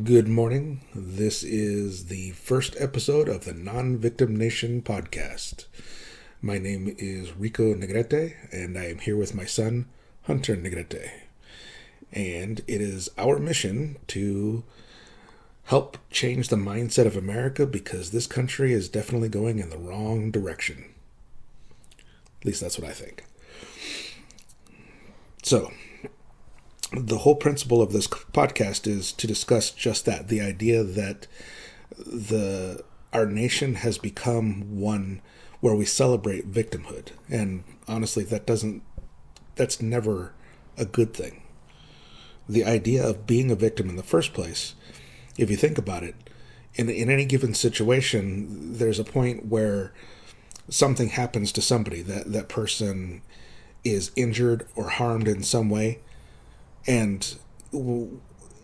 Good morning. This is the first episode of the Non-Victim Nation podcast. My name is Rico Negrete, and I am here with my son, Hunter Negrete. And it is our mission to help change the mindset of America because this country is definitely going in the wrong direction. At least that's what I think. So, the whole principle of this podcast is to discuss just that, the idea that our nation has become one where we celebrate victimhood. And honestly, that's never a good thing. The idea of being a victim in the first place, if you think about it, in any given situation, there's a point where something happens to somebody, that person is injured or harmed in some way. And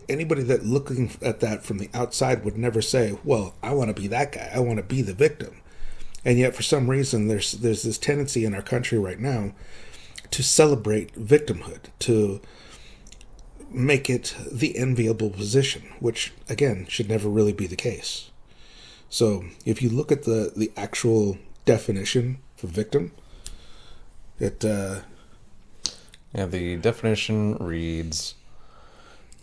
anybody that looking at that from the outside would never say, well, I want to be that guy. I want to be the victim. And yet for some reason, there's this tendency in our country right now to celebrate victimhood, to make it the enviable position, which, again, should never really be the case. So if you look at the actual definition for victim, the definition reads,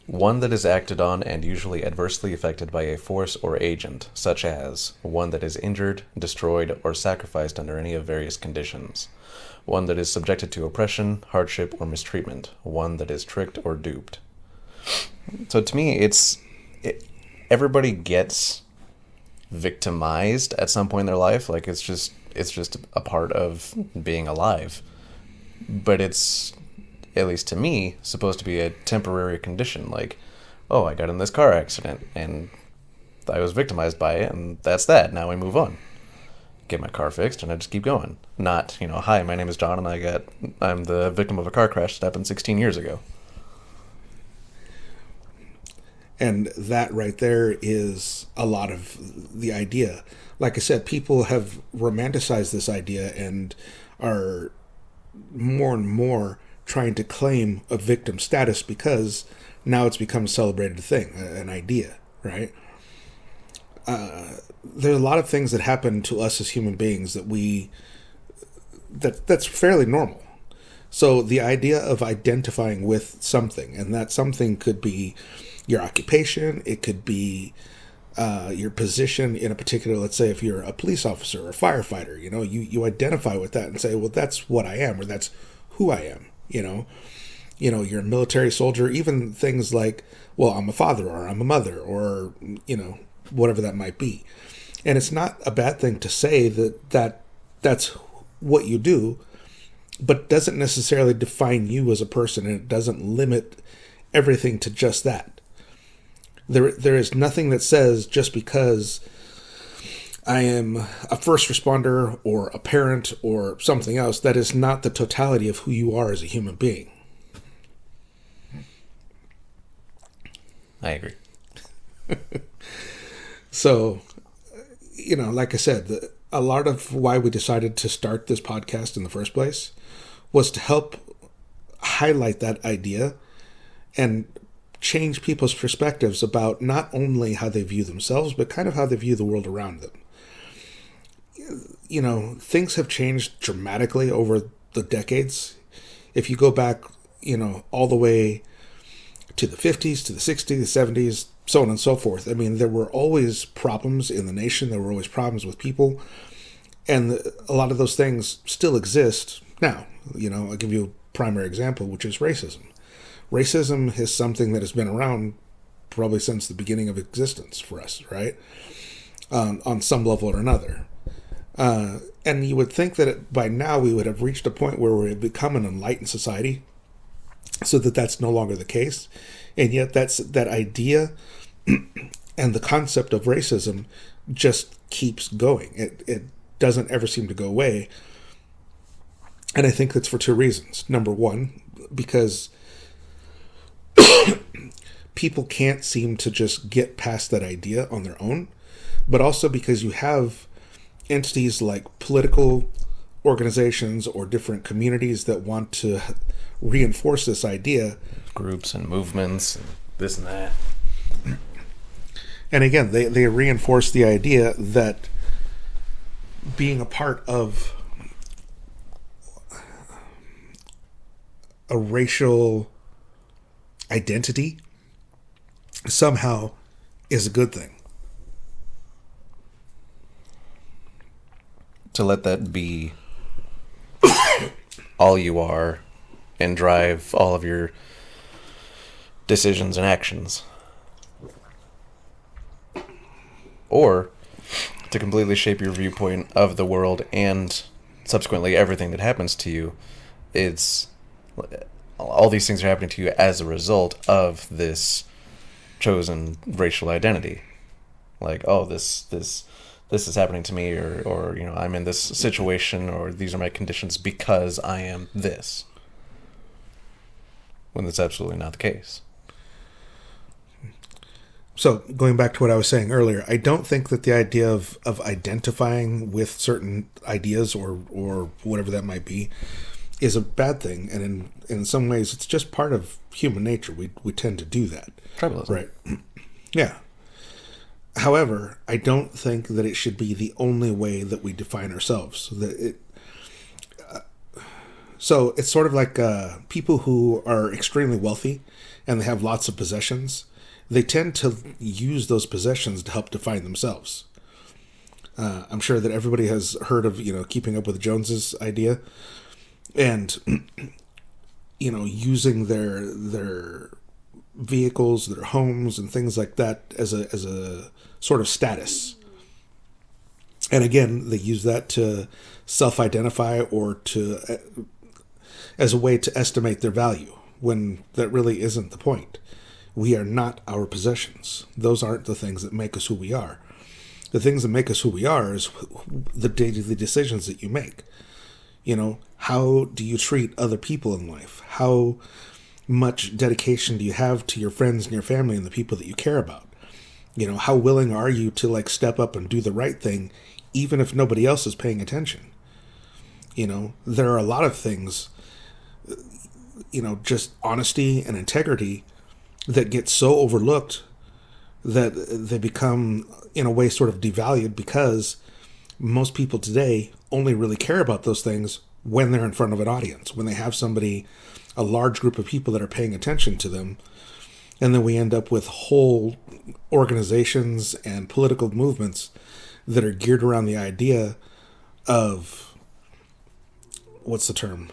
one that is acted on and usually adversely affected by a force or agent, such as one that is injured, destroyed, or sacrificed under any of various conditions, one that is subjected to oppression, hardship, or mistreatment, one that is tricked or duped. So to me, everybody gets victimized at some point in their life. Like it's just a part of being alive. But it's, at least to me, supposed to be a temporary condition. Like, oh, I got in this car accident and I was victimized by it, and that's that. Now we move on. Get my car fixed and I just keep going. Not, hi, my name is John and I'm the victim of a car crash that happened 16 years ago. And that right there is a lot of the idea. Like I said, people have romanticized this idea and are more and more trying to claim a victim status because now it's become a celebrated thing, an idea, right? There's a lot of things that happen to us as human beings that's fairly normal. So the idea of identifying with something, and that something could be your occupation, it could be your position in a particular, let's say if you're a police officer or a firefighter, you identify with that and say, well, that's what I am, or that's who I am, you're a military soldier, even things like, well, I'm a father or I'm a mother or, whatever that might be. And it's not a bad thing to say that's what you do, but doesn't necessarily define you as a person, and it doesn't limit everything to just that. There is nothing that says just because I am a first responder or a parent or something else, that is not the totality of who you are as a human being. I agree. So, like I said, a lot of why we decided to start this podcast in the first place was to help highlight that idea and change people's perspectives about not only how they view themselves, but kind of how they view the world around them. Things have changed dramatically over the decades. If you go back, all the way to the 50s, to the 60s, the 70s, so on and so forth. I mean, there were always problems in the nation. There were always problems with people. And a lot of those things still exist now. I'll give you a primary example, which is racism. Racism is something that has been around probably since the beginning of existence for us, right? On some level or another. And you would think that by now we would have reached a point where we have become an enlightened society so that that's no longer the case. And yet that idea and the concept of racism just keeps going. It doesn't ever seem to go away. And I think that's for two reasons. Number one, because people can't seem to just get past that idea on their own, but also because you have entities like political organizations or different communities that want to reinforce this idea. Groups and movements and this and that. And again, they reinforce the idea that being a part of a racial identity somehow is a good thing. To let that be all you are and drive all of your decisions and actions. Or to completely shape your viewpoint of the world and subsequently everything that happens to you. It's all these things are happening to you as a result of this chosen racial identity. Like, oh, this is happening to me, or you know, I'm in this situation, or these are my conditions because I am this. When that's absolutely not the case. So, going back to what I was saying earlier, I don't think that the idea of identifying with certain ideas or whatever that might be is a bad thing. And in some ways, it's just part of human nature. We tend to do that. Tribalism. Right. Yeah. However, I don't think that it should be the only way that we define ourselves. So it's sort of like people who are extremely wealthy and they have lots of possessions. They tend to use those possessions to help define themselves. I'm sure that everybody has heard of, Keeping Up with the Joneses idea, and using their vehicles, their homes, and things like that as a sort of status. And again, they use that to self-identify or as a way to estimate their value, when that really isn't the point. We are not our possessions. Those aren't the things that make us who we are. The things that make us who we are is the daily decisions that you make. How do you treat other people in life? How much dedication do you have to your friends and your family and the people that you care about? How willing are you to step up and do the right thing, even if nobody else is paying attention? There are a lot of things, just honesty and integrity that get so overlooked that they become, in a way, sort of devalued, because most people today only really care about those things when they're in front of an audience, when they have a large group of people that are paying attention to them. And then we end up with whole organizations and political movements that are geared around the idea of, what's the term?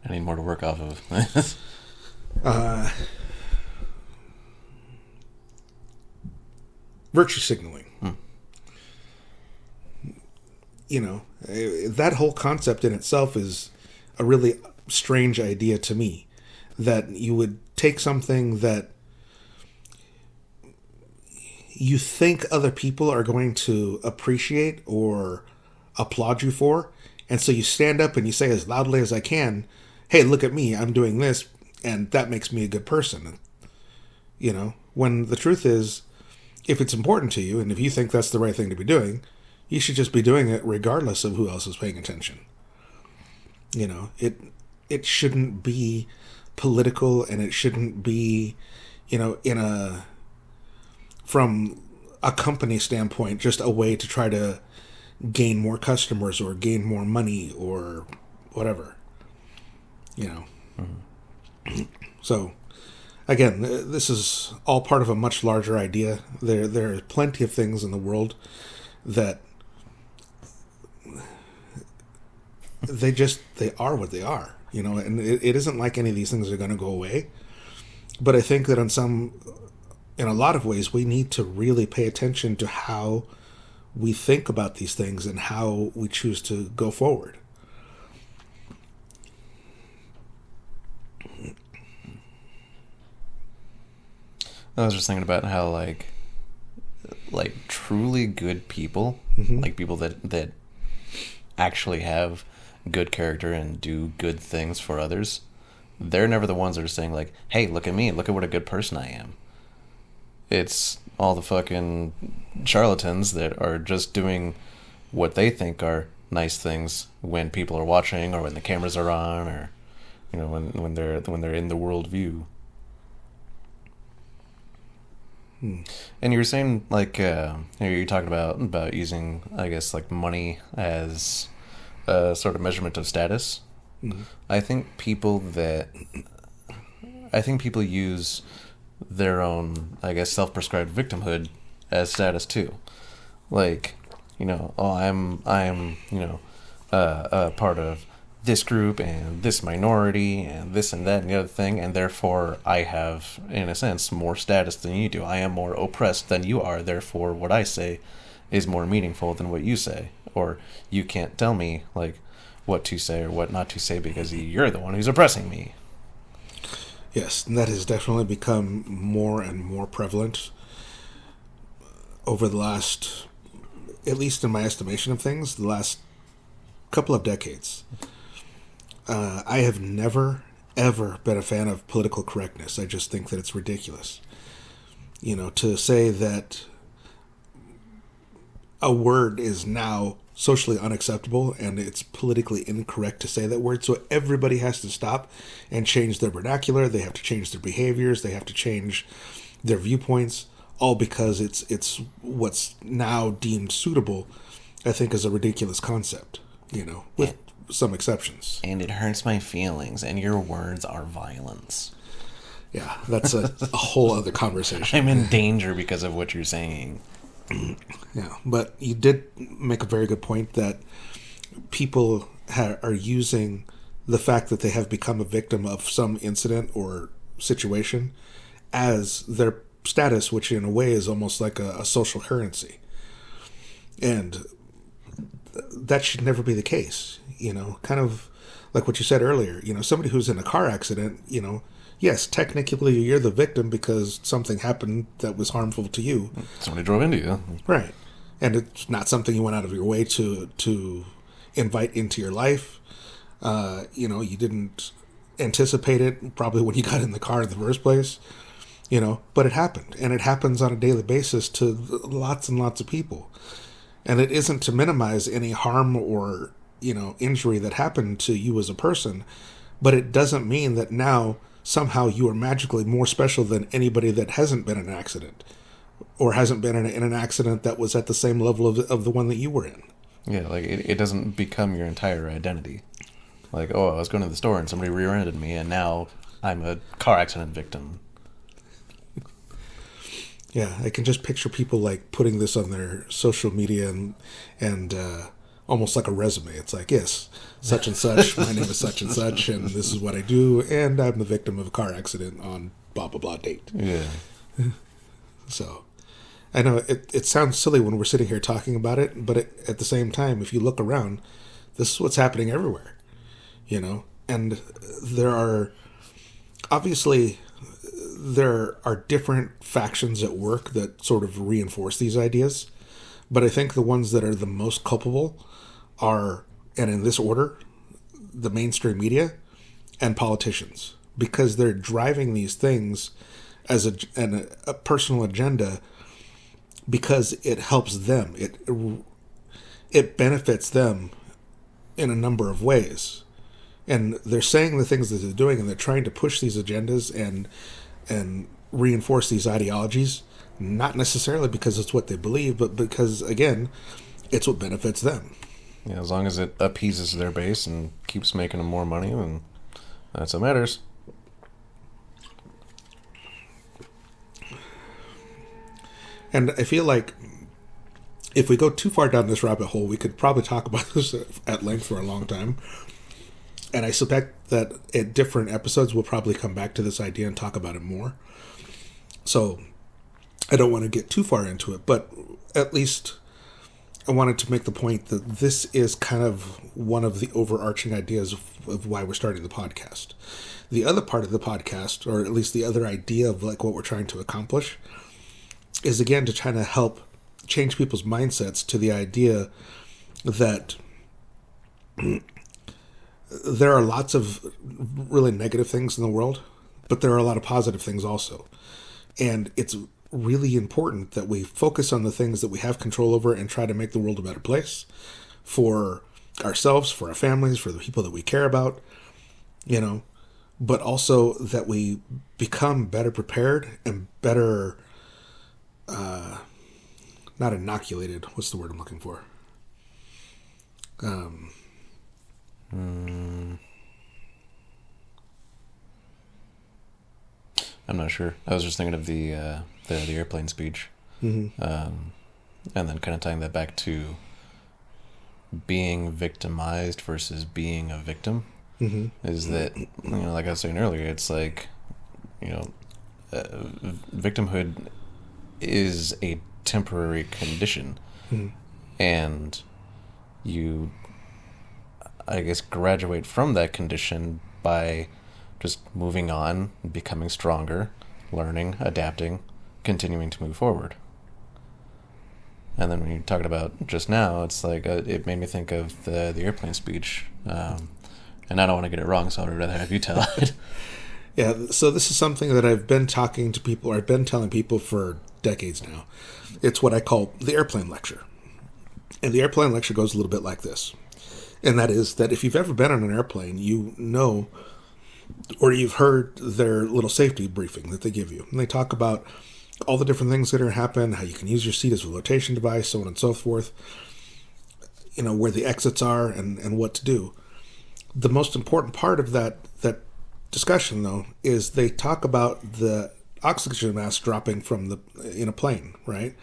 I need more to work off of. Virtue signaling. That whole concept in itself is a really strange idea to me, that you would take something that you think other people are going to appreciate or applaud you for, and so you stand up and you say as loudly as I can, hey, look at me, I'm doing this, and that makes me a good person. When the truth is, if it's important to you and if you think that's the right thing to be doing, you should just be doing it regardless of who else is paying attention. It shouldn't be political, and it shouldn't be, from a company standpoint, just a way to try to gain more customers or gain more money or whatever. Mm-hmm. So, again, this is all part of a much larger idea. There are plenty of things in the world that they are what they are, and it isn't like any of these things are going to go away. But I think that in a lot of ways, we need to really pay attention to how we think about these things and how we choose to go forward. I was just thinking about how like truly good people, Mm-hmm. like people that actually have good character and do good things for others, they're never the ones that are saying like, hey, look at me, look at what a good person I am. It's all the fucking charlatans that are just doing what they think are nice things when people are watching or when the cameras are on, or when they're in the world view. And you were saying you're talking about using, I guess, like money as a sort of measurement of status. Mm-hmm. I think people use their own, I guess, self-prescribed victimhood as status too. Like, I'm part of this group and this minority and this and that and the other thing, and therefore I have, in a sense, more status than you do. I am more oppressed than you are, therefore what I say is more meaningful than what you say. Or you can't tell me, like, what to say or what not to say because you're the one who's oppressing me. Yes, and that has definitely become more and more prevalent over the last, at least in my estimation of things, the last couple of decades. I have never, ever been a fan of political correctness. I just think that it's ridiculous. To say that a word is now socially unacceptable and it's politically incorrect to say that word, so everybody has to stop and change their vernacular. They have to change their behaviors. They have to change their viewpoints, all because it's what's now deemed suitable, I think, is a ridiculous concept, with some exceptions. And it hurts my feelings, and your words are violence. Yeah, that's a whole other conversation. I'm in danger because of what you're saying. Yeah, but you did make a very good point that people are using the fact that they have become a victim of some incident or situation as their status, which in a way is almost like a social currency. And that should never be the case. Kind of like what you said earlier, somebody who's in a car accident, yes, technically you're the victim because something happened that was harmful to you. Somebody drove into you. Right. And it's not something you went out of your way to invite into your life. You didn't anticipate it probably when you got in the car in the first place, but it happened. And it happens on a daily basis to lots and lots of people. And it isn't to minimize any harm or, injury that happened to you as a person, but it doesn't mean that now somehow you are magically more special than anybody that hasn't been in an accident or hasn't been in an accident that was at the same level of the one that you were in. Yeah, like it doesn't become your entire identity. Like, I was going to the store and somebody rear-ended me and now I'm a car accident victim. Yeah, I can just picture people like putting this on their social media and almost like a resume. It's like, yes, such and such, my name is such and such, and this is what I do, and I'm the victim of a car accident on blah, blah, blah date. Yeah. So, I know it sounds silly when we're sitting here talking about it, but at the same time, if you look around, this is what's happening everywhere, and there are different factions at work that sort of reinforce these ideas, but I think the ones that are the most culpable are, and in this order, the mainstream media and politicians, because they're driving these things as a personal agenda because it helps them. It benefits them in a number of ways. And they're saying the things that they're doing, and they're trying to push these agendas and reinforce these ideologies, not necessarily because it's what they believe, but because, again, it's what benefits them. Yeah, as long as it appeases their base and keeps making them more money, then that's what matters. And I feel like if we go too far down this rabbit hole, we could probably talk about this at length for a long time. And I suspect that at different episodes, we'll probably come back to this idea and talk about it more. So I don't want to get too far into it, but at least I wanted to make the point that this is kind of one of the overarching ideas of why we're starting the podcast. The other part of the podcast, or at least the other idea of like what we're trying to accomplish, is again to try to help change people's mindsets to the idea that there are lots of really negative things in the world, but there are a lot of positive things also. And it's really important that we focus on the things that we have control over and try to make the world a better place for ourselves, for our families, for the people that we care about, but also that we become better prepared and better, not inoculated. What's the word I'm looking for? I'm not sure. I was just thinking of the airplane speech, and then kind of tying that back to being victimized versus being a victim. Is that, like I was saying earlier, it's like, victimhood is a temporary condition, and you, I guess, graduate from that condition by just moving on, becoming stronger, learning, adapting, continuing to move forward. And then when you're talking about just now, it's like it made me think of the airplane speech, and I don't want to get it wrong, so I'd rather have you tell it. Yeah, so this is something that I've been talking to people, or I've been telling people for decades now. It's what I call the airplane lecture. And the airplane lecture goes a little bit like this. And that is that if you've ever been on an airplane, you know, or you've heard their little safety briefing that they give you. And they talk about all the different things that are happen, how you can use your seat as a flotation device, so on and so forth, where the exits are and what to do. The most important part of that discussion, though, is they talk about the oxygen mask dropping in a plane, right?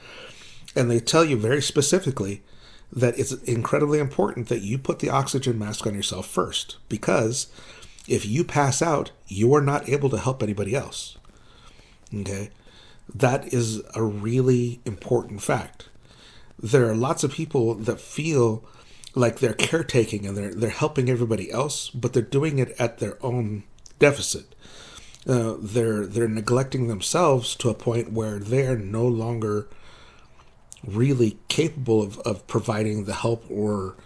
And they tell you very specifically that it's incredibly important that you put the oxygen mask on yourself first, because if you pass out, you are not able to help anybody else. Okay? That is a really important fact. There are lots of people that feel like they're caretaking and they're helping everybody else, but they're doing it at their own deficit. They're neglecting themselves to a point where they're no longer really capable of providing the help or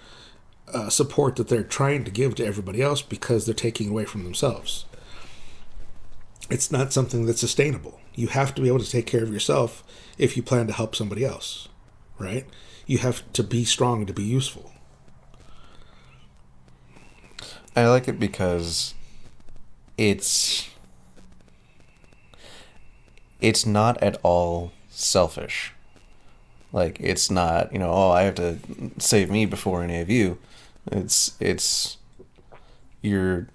support that they're trying to give to everybody else, because they're taking away from themselves. It's not something that's sustainable. You have to be able to take care of yourself if you plan to help somebody else, right? You have to be strong to be useful. I like it because it's not at all selfish. Like, it's not, I have to save me before any of you. It's you're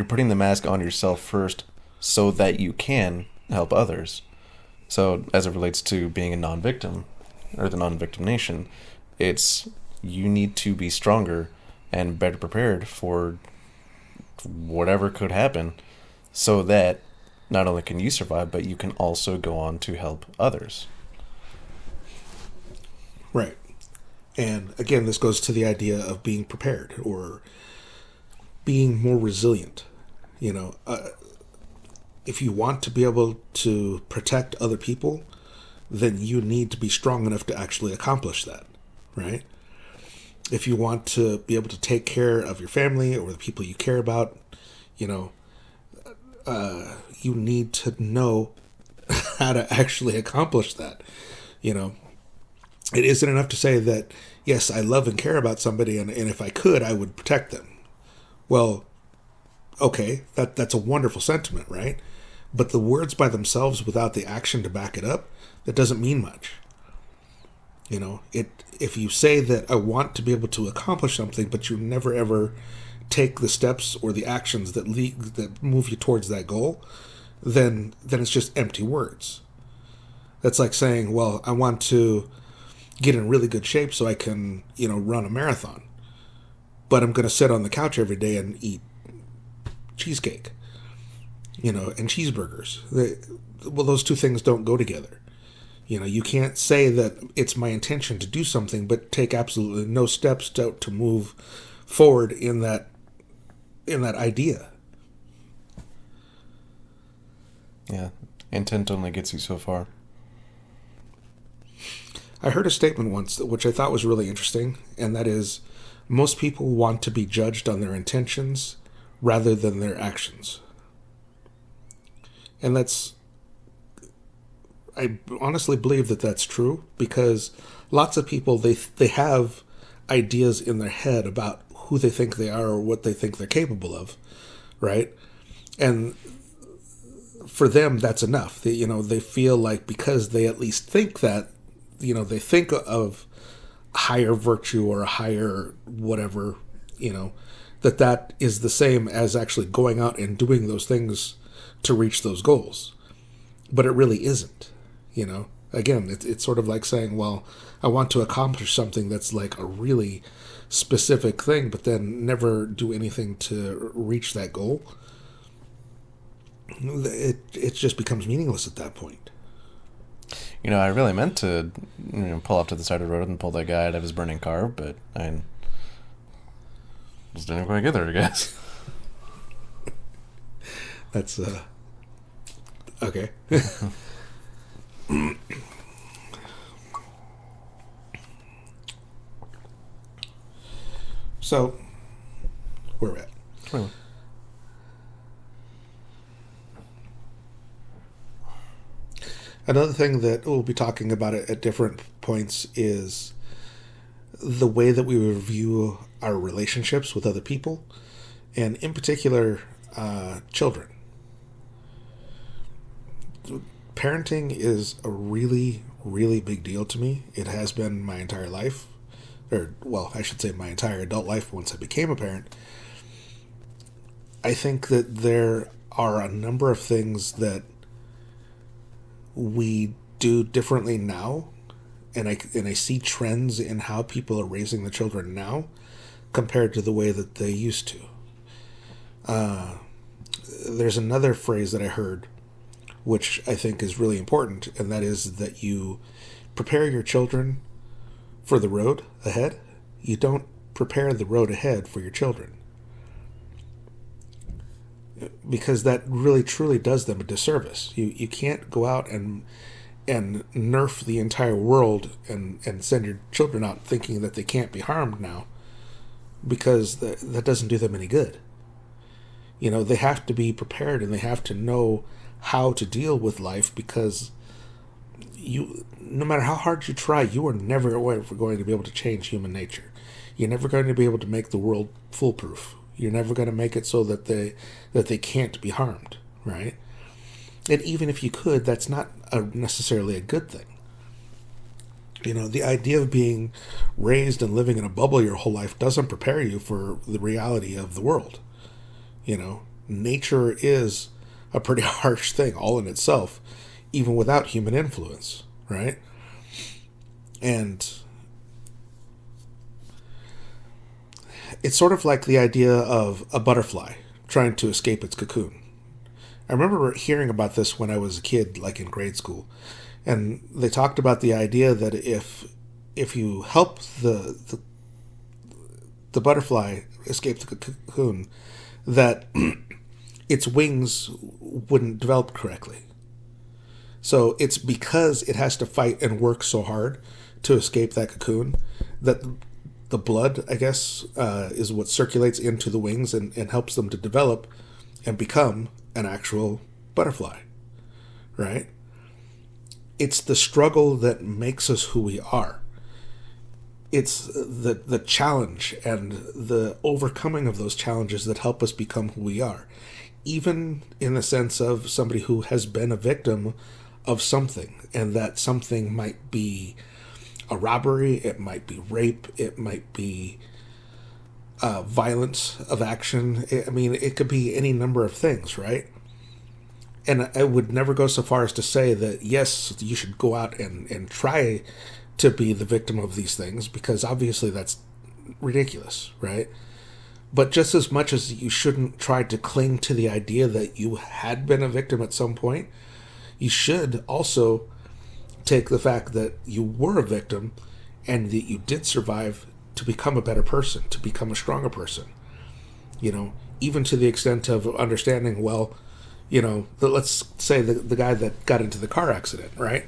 putting the mask on yourself first so that you can help others. So as it relates to being a non-victim, or the non-victim nation, it's you need to be stronger and better prepared for whatever could happen, so that not only can you survive, but you can also go on to help others. Right. And again, this goes to the idea of being prepared or being more resilient. If you want to be able to protect other people, then you need to be strong enough to actually accomplish that, right? If you want to be able to take care of your family or the people you care about, you need to know how to actually accomplish that. It isn't enough to say that, yes, I love and care about somebody, and if I could, I would protect them. Well, okay, that's a wonderful sentiment, right? But the words by themselves without the action to back it up, that doesn't mean much. If you say that I want to be able to accomplish something, but you never ever take the steps or the actions that move you towards that goal, then it's just empty words. That's like saying, well, I want to get in really good shape so I can, run a marathon, but I'm going to sit on the couch every day and eat cheesecake, and cheeseburgers. Those two things don't go together. You can't say that it's my intention to do something, but take absolutely no steps to move forward in that idea. Yeah, intent only gets you so far. I heard a statement once which I thought was really interesting, and that is, most people want to be judged on their intentions rather than their actions. And I honestly believe that that's true, because lots of people, they have ideas in their head about who they think they are or what they think they're capable of, right? And for them, that's enough. They feel like because they at least think that, they think of a higher virtue or a higher whatever, that is the same as actually going out and doing those things to reach those goals. But it really isn't, Again, it's sort of like saying, well, I want to accomplish something that's like a really specific thing, but then never do anything to reach that goal. It just becomes meaningless at that point. I really meant to pull off to the side of the road and pull that guy out of his burning car, but I just didn't quite get there, I guess. That's, okay. So, where are we at? Really? Another thing that we'll be talking about at different points is the way that we review our relationships with other people, and in particular, children. Parenting is a really, really big deal to me. It has been my entire life. I should say my entire adult life once I became a parent. I think that there are a number of things that we do differently now, and I see trends in how people are raising the children now compared to the way that they used to. There's another phrase that I heard, which I think is really important, and that is that you prepare your children for the road ahead. You don't prepare the road ahead for your children, because that really truly does them a disservice. You can't go out and nerf the entire world and send your children out thinking that they can't be harmed now, because that doesn't do them any good. They have to be prepared, and they have to know how to deal with life, because no matter how hard you try, you are never going to be able to change human nature. You're never going to be able to make the world foolproof. You're never going to make it so that they can't be harmed, right? And even if you could, that's not necessarily a good thing. The idea of being raised and living in a bubble your whole life doesn't prepare you for the reality of the world. Nature is a pretty harsh thing all in itself, even without human influence, right? And it's sort of like the idea of a butterfly trying to escape its cocoon. I remember hearing about this when I was a kid, like in grade school, and they talked about the idea that if you help the butterfly escape the cocoon, that its wings wouldn't develop correctly. So it's because it has to fight and work so hard to escape that cocoon that the blood, I guess, is what circulates into the wings and helps them to develop and become an actual butterfly, right? It's the struggle that makes us who we are. It's the challenge and the overcoming of those challenges that help us become who we are. Even in the sense of somebody who has been a victim of something, and that something might be a robbery, it might be rape, it might be violence of action. It could be any number of things, right? And I would never go so far as to say that, yes, you should go out and try to be the victim of these things, because obviously that's ridiculous, right? But just as much as you shouldn't try to cling to the idea that you had been a victim at some point, you should also take the fact that you were a victim and that you did survive to become a better person, to become a stronger person. Even to the extent of understanding, well, let's say the guy that got into the car accident, right?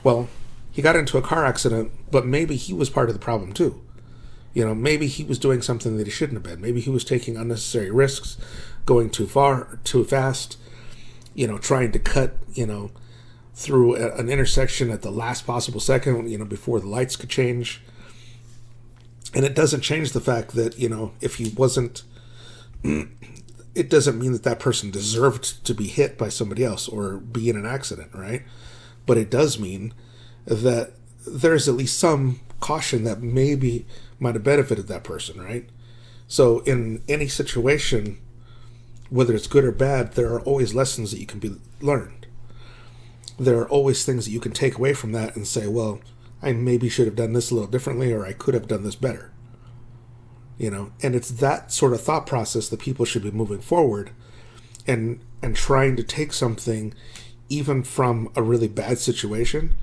Well, he got into a car accident, but maybe he was part of the problem too. Maybe he was doing something that he shouldn't have been. Maybe he was taking unnecessary risks, going too far, too fast, trying to cut, through an intersection at the last possible second, before the lights could change. And it doesn't change the fact that, if he wasn't, it doesn't mean that that person deserved to be hit by somebody else or be in an accident, right? But it does mean that there's at least some caution that maybe might have benefited that person, right? So in any situation, whether it's good or bad, there are always lessons that you can be learned. There are always things that you can take away from that and say, well, I maybe should have done this a little differently, or I could have done this better. And it's that sort of thought process that people should be moving forward and trying to take something even from a really bad situation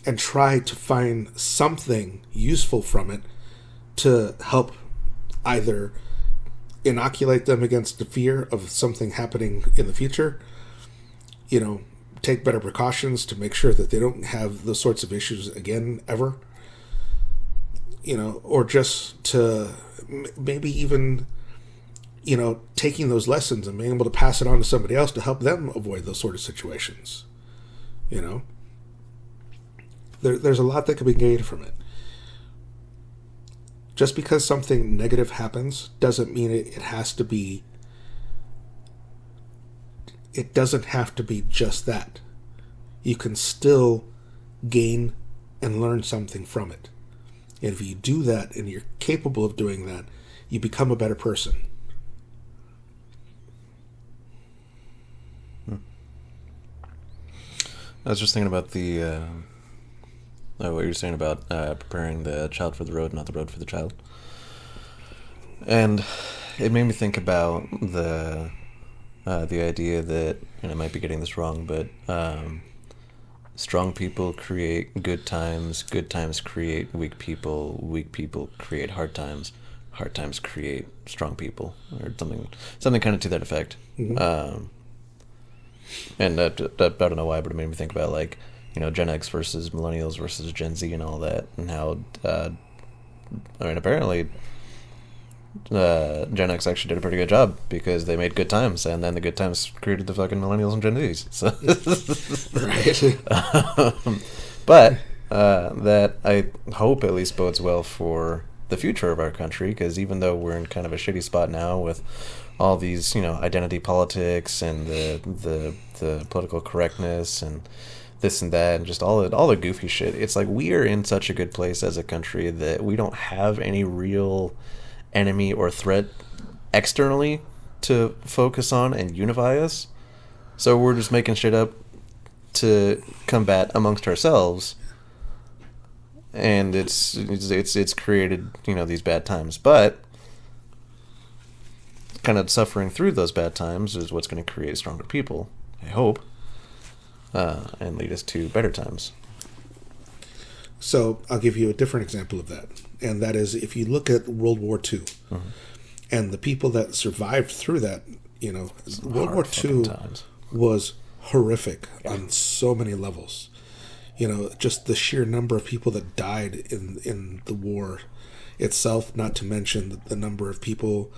and try to find something useful from it to help either inoculate them against the fear of something happening in the future, take better precautions to make sure that they don't have those sorts of issues again ever, or just to maybe even, taking those lessons and being able to pass it on to somebody else to help them avoid those sort of situations. There's a lot that can be gained from it. Just because something negative happens doesn't mean it has to be. It doesn't have to be just that. You can still gain and learn something from it. And if you do that and you're capable of doing that, you become a better person. I was just thinking about the what you were saying about preparing the child for the road, not the road for the child. And it made me think about the idea that, and I might be getting this wrong, but strong people create good times create weak people create hard times create strong people, or something kind of to that effect. Mm-hmm. And I don't know why, but it made me think about, like, Gen X versus millennials versus Gen Z and all that, and how apparently Gen X actually did a pretty good job because they made good times, and then the good times created the fucking millennials and Gen Zs. So, right. But that, I hope, at least bodes well for the future of our country, because even though we're in kind of a shitty spot now with all these, identity politics and the political correctness and this and that and just all the goofy shit, it's like we are in such a good place as a country that we don't have any real enemy or threat externally to focus on and unify us. So we're just making shit up to combat amongst ourselves, and it's created these bad times. But kind of suffering through those bad times is what's going to create stronger people, I hope, and lead us to better times. So I'll give you a different example of that. And that is, if you look at World War II, mm-hmm. and the people that survived through that, World War II was horrific on so many levels. Just the sheer number of people that died in the war itself, not to mention the number of people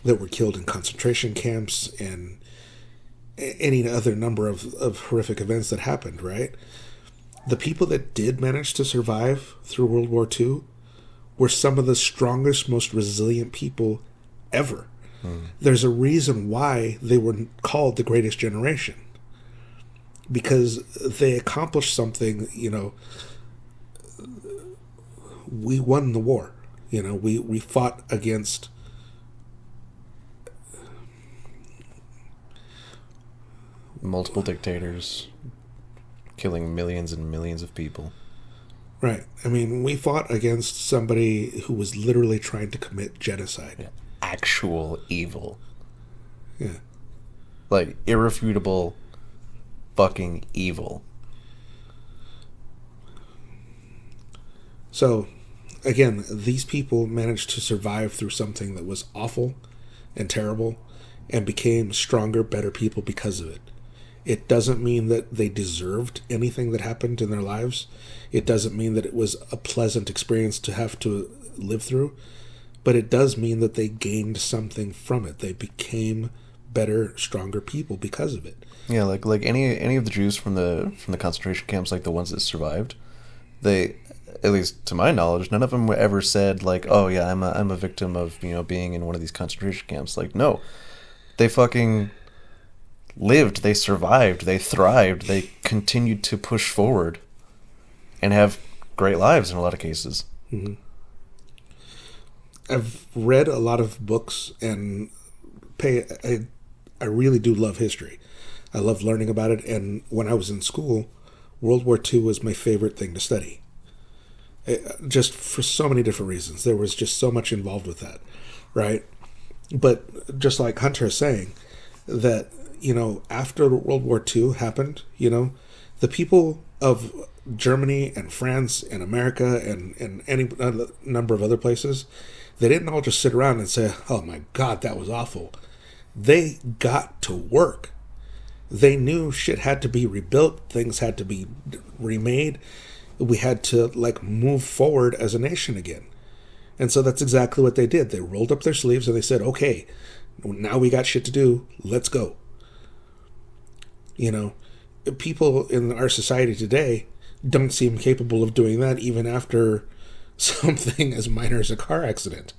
that were killed in concentration camps and any other number of horrific events that happened, right? The people that did manage to survive through World War II were some of the strongest, most resilient people ever. There's a reason why they were called the Greatest Generation. Because they accomplished something, we won the war. We fought against multiple dictators, killing millions and millions of people. Right. I mean, we fought against somebody who was literally trying to commit genocide. Yeah. Actual evil. Yeah. Like, irrefutable fucking evil. So, again, these people managed to survive through something that was awful and terrible and became stronger, better people because of it. It doesn't mean that they deserved anything that happened in their lives. It doesn't mean that it was a pleasant experience to have to live through. But it does mean that they gained something from it. They became better, stronger people because of it. Yeah, like any of the Jews from the concentration camps, like the ones that survived, they at least to my knowledge, none of them ever said like, "Oh yeah, I'm a victim of being in one of these concentration camps." Like, no, they fucking lived, they survived, they thrived, they continued to push forward, and have great lives in a lot of cases. Mm-hmm. I've read a lot of books and I really do love history. I love learning about it, and when I was in school, World War II was my favorite thing to study. Just for so many different reasons. There was just so much involved with that, right? But just like Hunter is saying, that, after World War II happened, the people of Germany and France and America and any number of other places, they didn't all just sit around and say, "Oh my God, that was awful." They got to work. They knew shit had to be rebuilt, things had to be remade. We had to move forward as a nation again. And so that's exactly what they did. They rolled up their sleeves and they said, "Okay, now we got shit to do. Let's go." People in our society today don't seem capable of doing that even after something as minor as a car accident,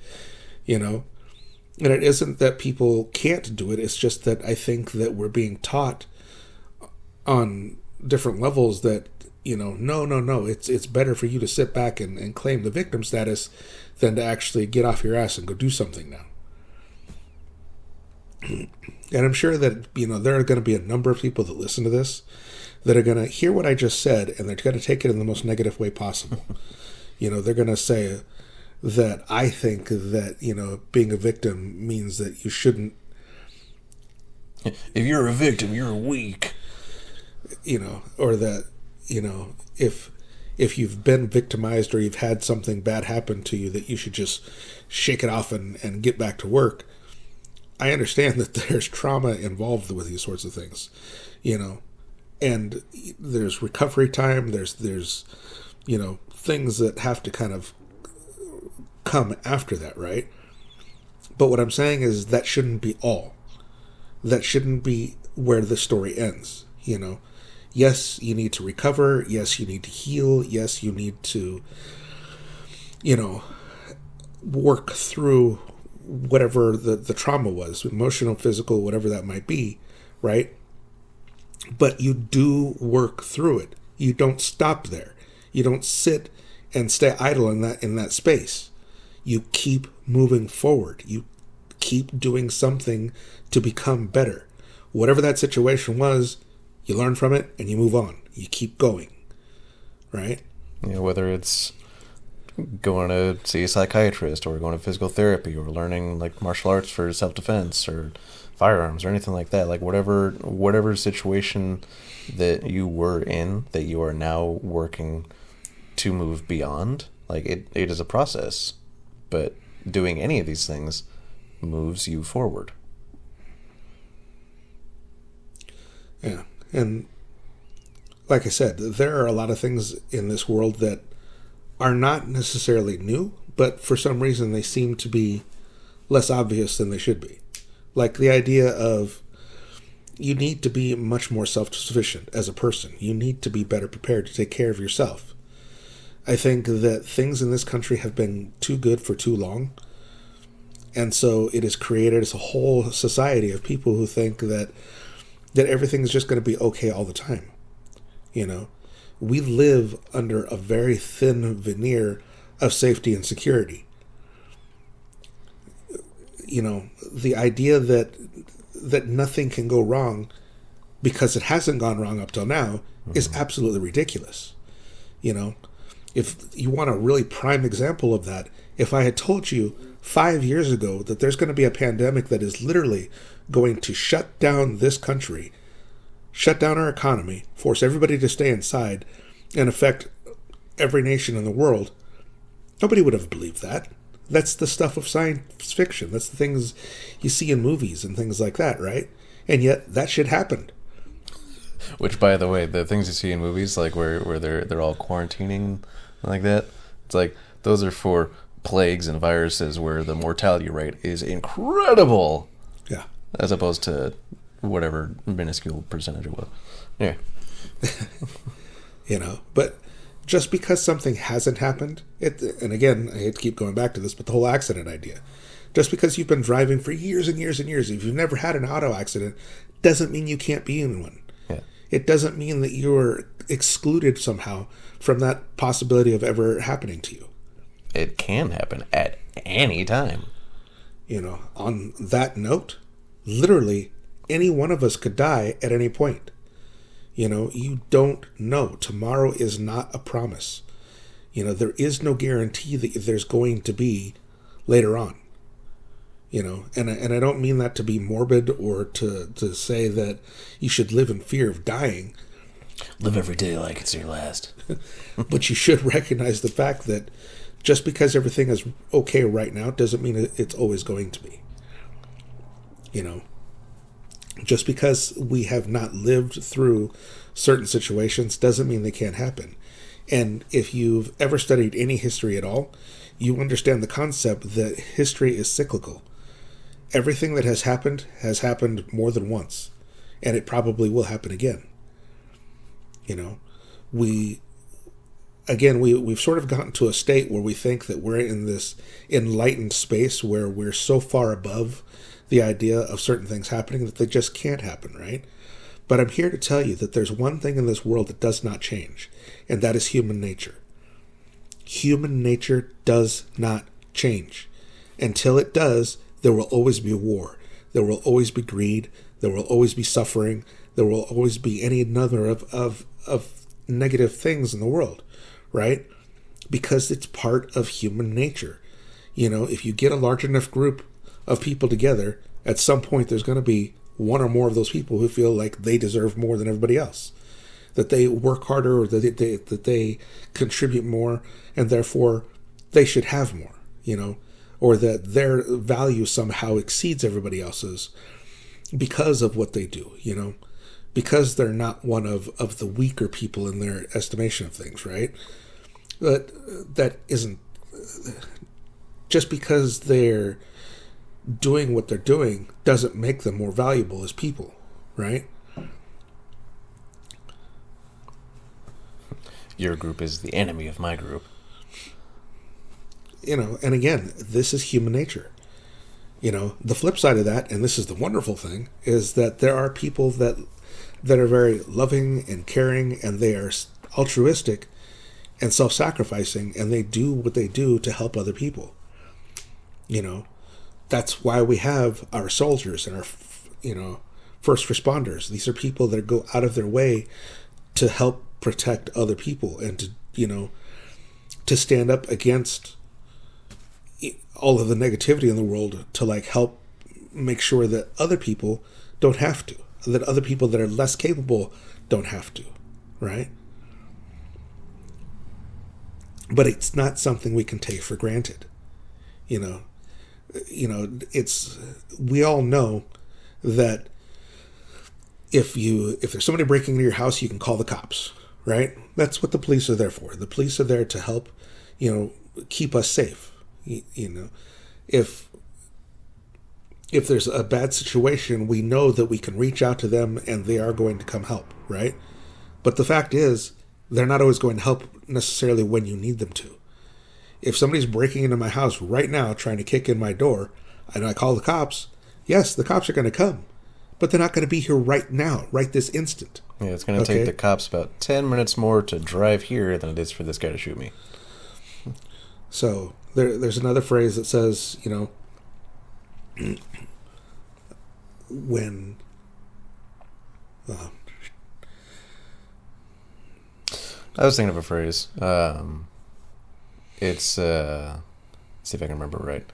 And it isn't that people can't do it. It's just that I think that we're being taught on different levels that, no. It's better for you to sit back and claim the victim status than to actually get off your ass and go do something now. And I'm sure that, there are going to be a number of people that listen to this that are going to hear what I just said, and they're going to take it in the most negative way possible. They're going to say that I think that, being a victim means that you shouldn't. If you're a victim, you're weak. Or that, if you've been victimized or you've had something bad happen to you, that you should just shake it off and get back to work. I understand that there's trauma involved with these sorts of things, and there's recovery time. There's things that have to kind of come after that, right? But what I'm saying is that shouldn't be all. That shouldn't be where the story ends, Yes, you need to recover. Yes, you need to heal. Yes, you need to, work through whatever the trauma was, emotional, physical, whatever that might be, right? But you do work through it. You don't stop there. You don't sit and stay idle in that space. You keep moving forward. You keep doing something to become better. Whatever that situation was, you learn from it and you move on. You keep going, right? Whether it's going to see a psychiatrist or going to physical therapy or learning martial arts for self-defense or firearms or anything like that, whatever situation that you were in that you are now working to move beyond, it is a process, but doing any of these things moves you forward. Yeah. And like I said, there are a lot of things in this world that are not necessarily new, but for some reason they seem to be less obvious than they should be. Like the idea of you need to be much more self-sufficient as a person. You need to be better prepared to take care of yourself. I think that things in this country have been too good for too long. And so it has created as a whole society of people who think that everything is just going to be okay all the time. We live under a very thin veneer of safety and security. The idea that nothing can go wrong because it hasn't gone wrong up till now is absolutely ridiculous. If you want a really prime example of that, if I had told you 5 years ago that there's going to be a pandemic that is literally going to shut down this country, shut down our economy, force everybody to stay inside, and affect every nation in the world, nobody would have believed that. That's the stuff of science fiction. That's the things you see in movies and things like that, right? And yet that shit happened. Which, by the way, the things you see in movies, where they're all quarantining like that, it's those are for plagues and viruses where the mortality rate is incredible. Yeah. As opposed to whatever minuscule percentage it was. Yeah. But just because something hasn't happened, and again, I hate to keep going back to this, but the whole accident idea. Just because you've been driving for years and years and years, if you've never had an auto accident, doesn't mean you can't be in one. Yeah. It doesn't mean that you're excluded somehow from that possibility of ever happening to you. It can happen at any time. On that note, literally any one of us could die at any point. You don't know. Tomorrow is not a promise. There is no guarantee that there's going to be later on. And I don't mean that to be morbid or to say that you should live in fear of dying. Live every day like it's your last. But you should recognize the fact that just because everything is okay right now doesn't mean it's always going to be. Just because we have not lived through certain situations doesn't mean they can't happen. And if you've ever studied any history at all, you understand the concept that history is cyclical. Everything that has happened more than once, and it probably will happen again. We've sort of gotten to a state where we think that we're in this enlightened space where we're so far above the idea of certain things happening that they just can't happen, right? But I'm here to tell you that there's one thing in this world that does not change, and that is human nature. Human nature does not change. Until it does, there will always be war. There will always be greed. There will always be suffering. There will always be any number of negative things in the world, right? Because it's part of human nature. If you get a large enough group of people together, at some point there's going to be one or more of those people who feel like they deserve more than everybody else, that they work harder, or that they contribute more, and therefore they should have more, or that their value somehow exceeds everybody else's because of what they do, because they're not one of the weaker people in their estimation of things, right? But that isn't, just because they're doing what they're doing doesn't make them more valuable as people, right? Your group is the enemy of my group. And again, this is human nature. The flip side of that, and this is the wonderful thing, is that there are people that are very loving and caring, and they are altruistic and self-sacrificing, and they do what they do to help other people. That's why we have our soldiers and our, first responders. These are people that go out of their way to help protect other people and to stand up against all of the negativity in the world, to help make sure that other people don't have to, that other people that are less capable don't have to, right? But it's not something we can take for granted. We all know that if there's somebody breaking into your house, you can call the cops, right? That's what the police are there for. The police are there to help, keep us safe. If there's a bad situation, we know that we can reach out to them and they are going to come help, right? But the fact is, they're not always going to help necessarily when you need them to. If somebody's breaking into my house right now trying to kick in my door and I call the cops, yes, the cops are going to come, but they're not going to be here right now, right this instant. Yeah, it's going to take the cops about 10 minutes more to drive here than it is for this guy to shoot me. So there's another phrase that says, when... I was thinking of a phrase. It's, let's see if I can remember right.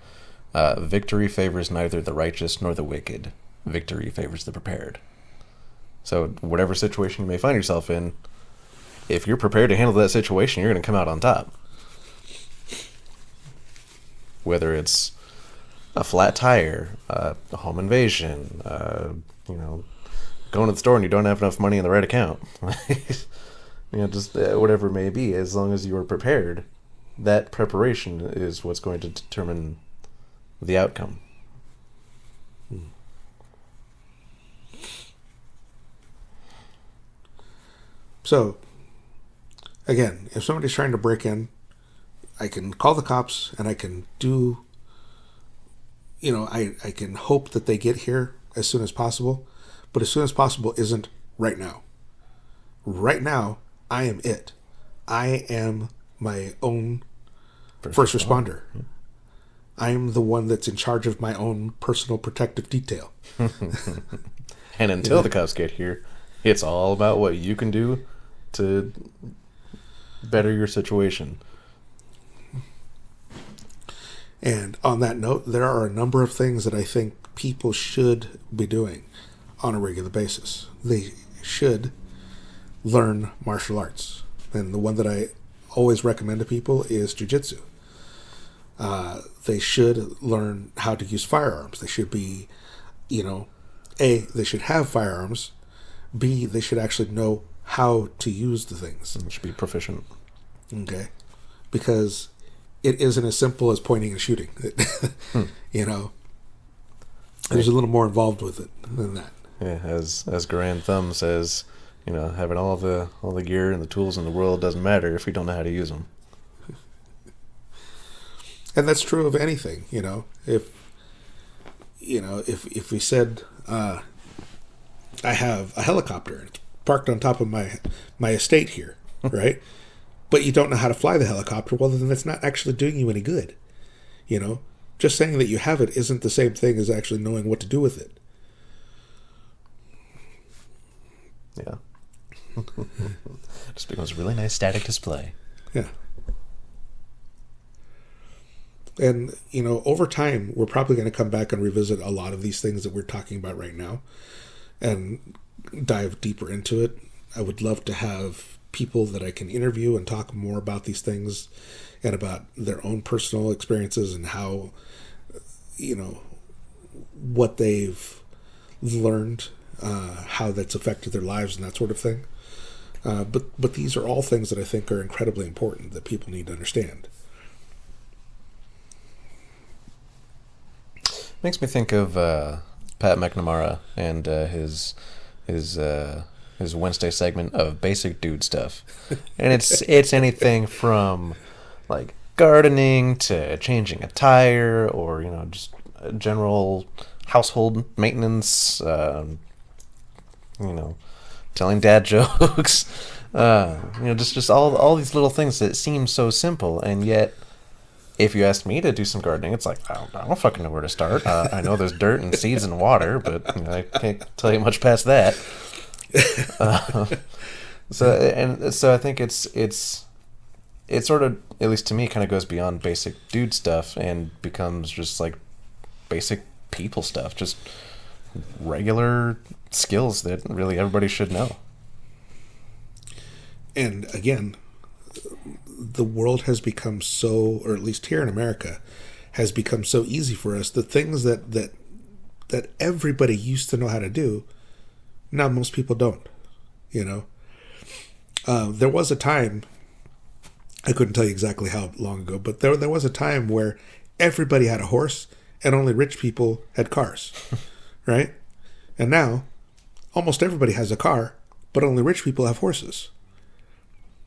Victory favors neither the righteous nor the wicked. Victory favors the prepared. So whatever situation you may find yourself in, if you're prepared to handle that situation, you're going to come out on top. Whether it's a flat tire, a home invasion, going to the store and you don't have enough money in the right account. Just whatever it may be, as long as you are prepared, that preparation is what's going to determine the outcome. So, Again, if somebody's trying to break in, I can call the cops and I can do, I can hope that they get here as soon as possible. But as soon as possible isn't right now. Right now, I am it. I am my own first responder. I am the one that's in charge of my own personal protective detail. And until the cops get here, it's all about what you can do to better your situation. And on that note, there are a number of things that I think people should be doing on a regular basis. They should learn martial arts. And the one that I always recommend to people is jiu-jitsu. They should learn how to use firearms. They should be, A, they should have firearms. B, they should actually know how to use the things. They should be proficient. Okay. Because it isn't as simple as pointing and shooting. There's a little more involved with it than that. Yeah, as Garand Thumb says, having all the gear and the tools in the world doesn't matter if you don't know how to use them. And that's true of anything, If we said I have a helicopter, it's parked on top of my estate here, right? But you don't know how to fly the helicopter, well, then that's not actually doing you any good. Just saying that you have it isn't the same thing as actually knowing what to do with it. Yeah. Just becomes a really nice static display. Yeah. And, over time, we're probably going to come back and revisit a lot of these things that we're talking about right now and dive deeper into it. I would love to have people that I can interview and talk more about these things and about their own personal experiences and how, what they've learned, how that's affected their lives and that sort of thing. But these are all things that I think are incredibly important that people need to understand. Makes me think of Pat McNamara and his Wednesday segment of basic dude stuff, and it's anything from like gardening to changing a tire or just general household maintenance. Telling dad jokes. Just all these little things that seem so simple, and yet, if you asked me to do some gardening, it's like, I don't fucking know where to start. I know there's dirt and seeds and water, but I can't tell you much past that. So I think it's sort of, at least to me, kind of goes beyond basic dude stuff and becomes just like basic people stuff, just regular skills that really everybody should know. And again, the world has become so, or at least here in America, has become so easy for us. The things that everybody used to know how to do, now most people don't. There was a time, I couldn't tell you exactly how long ago, but there was a time where everybody had a horse and only rich people had cars, right? And now, almost everybody has a car, but only rich people have horses.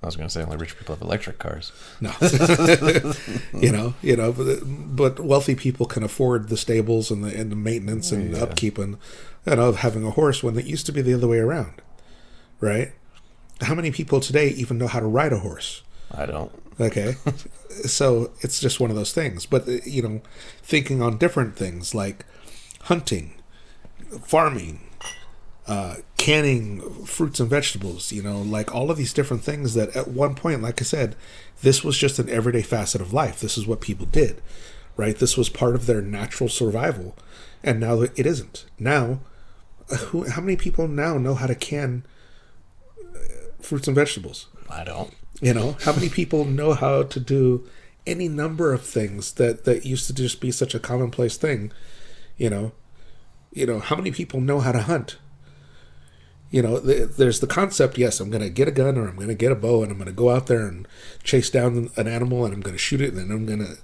I was going to say only rich people have electric cars. No. But wealthy people can afford the stables and the maintenance and upkeep and of having a horse when it used to be the other way around, right? How many people today even know how to ride a horse? I don't. Okay. So it's just one of those things. But, thinking on different things like hunting, farming, canning fruits and vegetables, like all of these different things that at one point, like I said, this was just an everyday facet of life. This is what people did, right? This was part of their natural survival. And now it isn't. Now, how many people now know how to can fruits and vegetables? I don't. How many people know how to do any number of things that used to just be such a commonplace thing? How many people know how to hunt? There's the concept, yes, I'm going to get a gun or I'm going to get a bow and I'm going to go out there and chase down an animal and I'm going to shoot it and then I'm going to,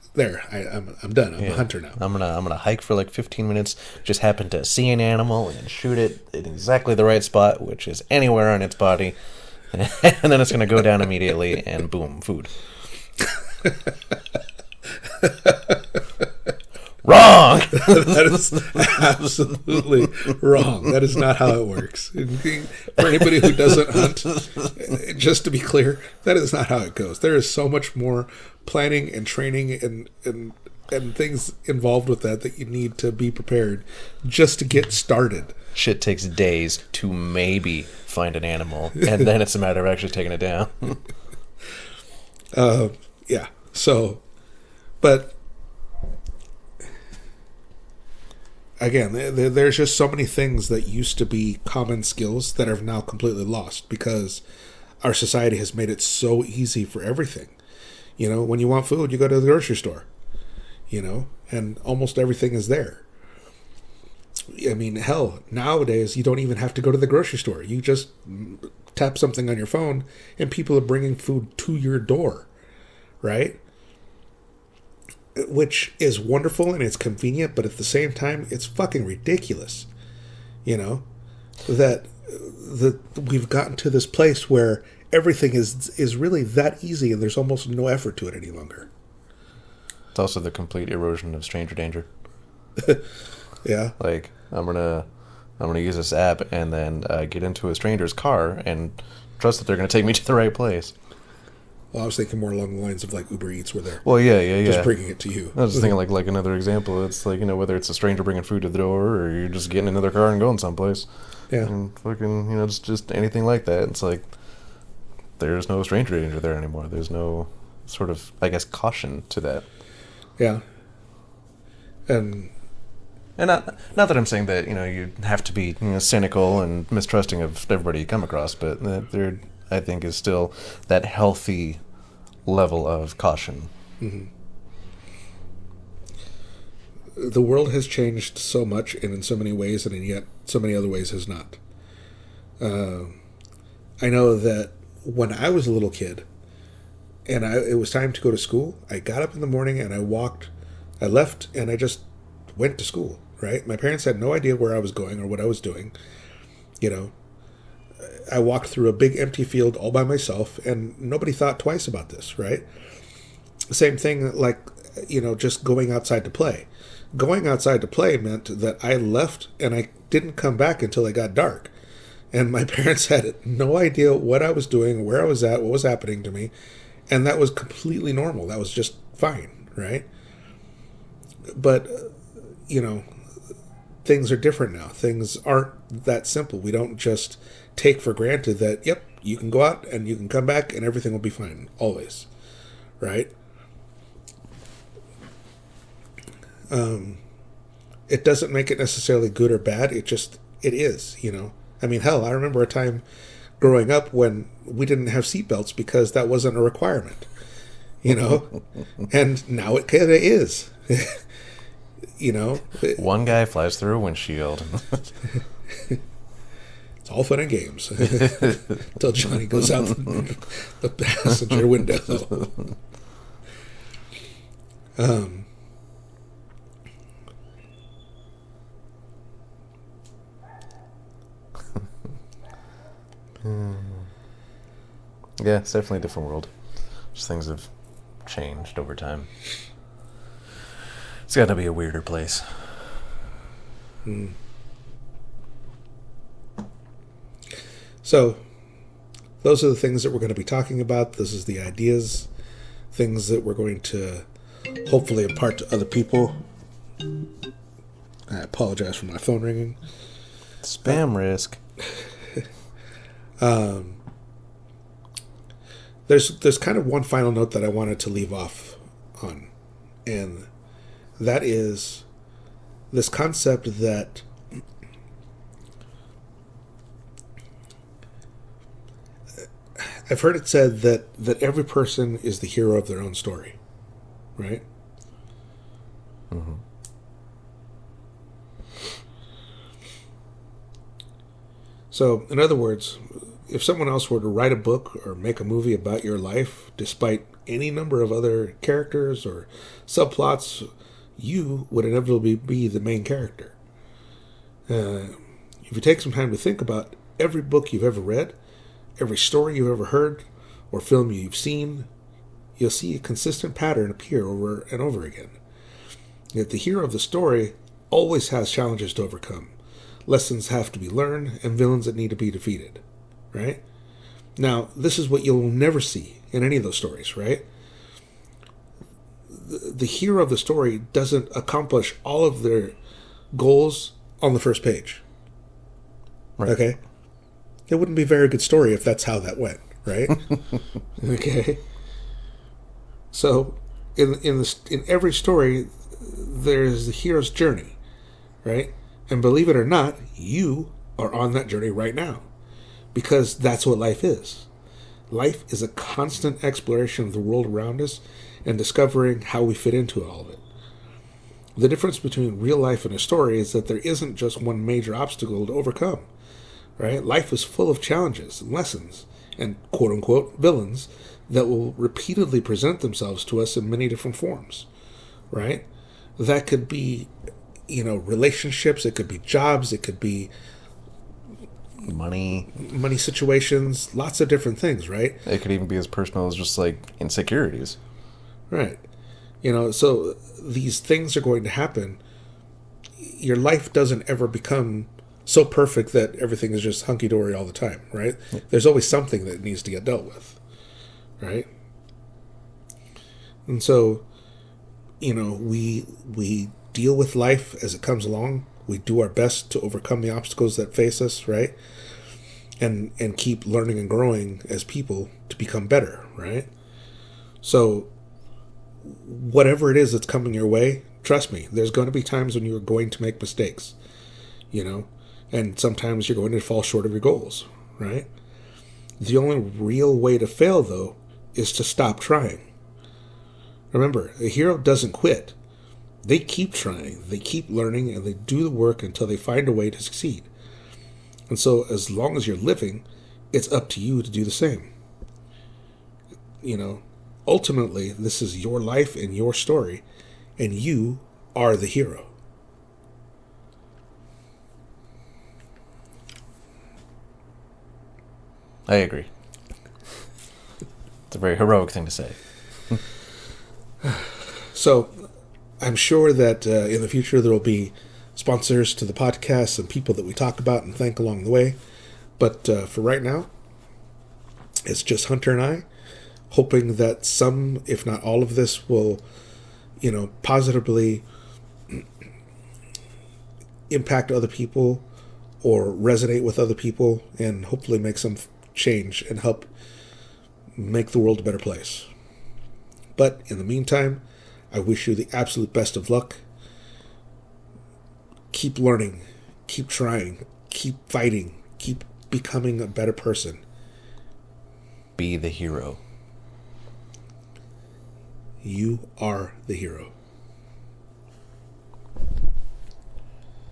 I'm done. I'm a hunter now. I'm gonna hike for like 15 minutes, just happen to see an animal and shoot it in exactly the right spot, which is anywhere on its body, and then it's going to go down immediately, and boom, food. Wrong! That is absolutely wrong. That is not how it works. For anybody who doesn't hunt, just to be clear, that is not how it goes. There is so much more planning and training and things involved with that you need to be prepared just to get started. Shit takes days to maybe find an animal, and then it's a matter of actually taking it down. Yeah. So, but again, there's just so many things that used to be common skills that are now completely lost because our society has made it so easy for everything. You know, when you want food, you go to the grocery store, you know, and almost everything is there. I mean, hell, nowadays you don't even have to go to the grocery store. You just tap something on your phone and people are bringing food to your door, right? Which is wonderful and it's convenient, but at the same time, it's fucking ridiculous. You know, that we've gotten to this place where everything is really that easy and there's almost no effort to it any longer. It's also the complete erosion of stranger danger. Yeah. Like, I'm gonna use this app and then get into a stranger's car and trust that they're gonna take me to the right place. Well, I was thinking more along the lines of like Uber Eats, where they're just bringing it to you. I was just thinking like another example. It's like, you know, whether it's a stranger bringing food to the door or you're just getting another car and going someplace. Yeah. And fucking, you know, just anything like that. It's like there's no stranger danger there anymore. There's no sort of, I guess, caution to that. Yeah. And not that I'm saying that, you know, you have to be, you know, cynical and mistrusting of everybody you come across, but there, I think, is still that healthy level of caution. Mm-hmm. The world has changed so much and in so many ways, and yet so many other ways has not. I know that when I was a little kid and it was time to go to school, I got up in the morning and I left and I just went to school, right? My parents had no idea where I was going or what I was doing. You know, I walked through a big empty field all by myself and nobody thought twice about this, right? Same thing, like, you know, just going outside to play. Going outside to play meant that I left and I didn't come back until it got dark. And my parents had no idea what I was doing, where I was at, what was happening to me. And that was completely normal. That was just fine, right? But, you know, things are different now. Things aren't that simple. We don't just take for granted that, yep, you can go out and you can come back and everything will be fine, always, right? It doesn't make it necessarily good or bad. It is, you know. I mean, hell, I remember a time growing up when we didn't have seatbelts because that wasn't a requirement, you know, and now it kind of is, you know. One guy flies through a windshield. It's all fun and games until Johnny goes out the passenger window. Yeah, it's definitely a different world. Just things have changed over time. It's got to be a weirder place. So, those are the things that we're going to be talking about. This is the ideas, things that we're going to hopefully impart to other people. I apologize for my phone ringing. Spam risk. There's kind of one final note that I wanted to leave off on, and that is this concept that I've heard it said that every person is the hero of their own story, right? Mm-hmm. So, in other words, if someone else were to write a book or make a movie about your life, despite any number of other characters or subplots, you would inevitably be the main character. If you take some time to think about every book you've ever read, every story you've ever heard or film you've seen, you'll see a consistent pattern appear over and over again. Yet the hero of the story always has challenges to overcome, lessons have to be learned, and villains that need to be defeated, right? Now, this is what you'll never see in any of those stories, right? The hero of the story doesn't accomplish all of their goals on the first page. Right. Okay? It wouldn't be a very good story if that's how that went, right? Okay? So, in every story, there's the hero's journey, right? And believe it or not, you are on that journey right now. Because that's what life is. Life is a constant exploration of the world around us and discovering how we fit into all of it. The difference between real life and a story is that there isn't just one major obstacle to overcome, right? Life is full of challenges and lessons and quote-unquote villains that will repeatedly present themselves to us in many different forms, right? That could be, relationships, it could be jobs, it could be money situations, lots of different things, right? It could even be as personal as just like insecurities. Right. So these things are going to happen. Your life doesn't ever become so perfect that everything is just hunky-dory all the time, right? Yeah. There's always something that needs to get dealt with, right? And so, we deal with life as it comes along. We do our best to overcome the obstacles that face us, right? And keep learning and growing as people to become better, right? So whatever it is that's coming your way, trust me, there's going to be times when you're going to make mistakes, and sometimes you're going to fall short of your goals, right? The only real way to fail, though, is to stop trying. Remember, a hero doesn't quit. They keep trying, they keep learning, and they do the work until they find a way to succeed. And so, as long as you're living, it's up to you to do the same. Ultimately, this is your life and your story, and you are the hero. I agree. It's a very heroic thing to say. So, I'm sure that in the future there will be sponsors to the podcast and people that we talk about and thank along the way. But for right now, it's just Hunter and I, hoping that some, if not all of this, will, positively impact other people or resonate with other people and hopefully make some change and help make the world a better place. But in the meantime, I wish you the absolute best of luck. Keep learning, keep trying, keep fighting, keep becoming a better person. Be the hero. You are the hero.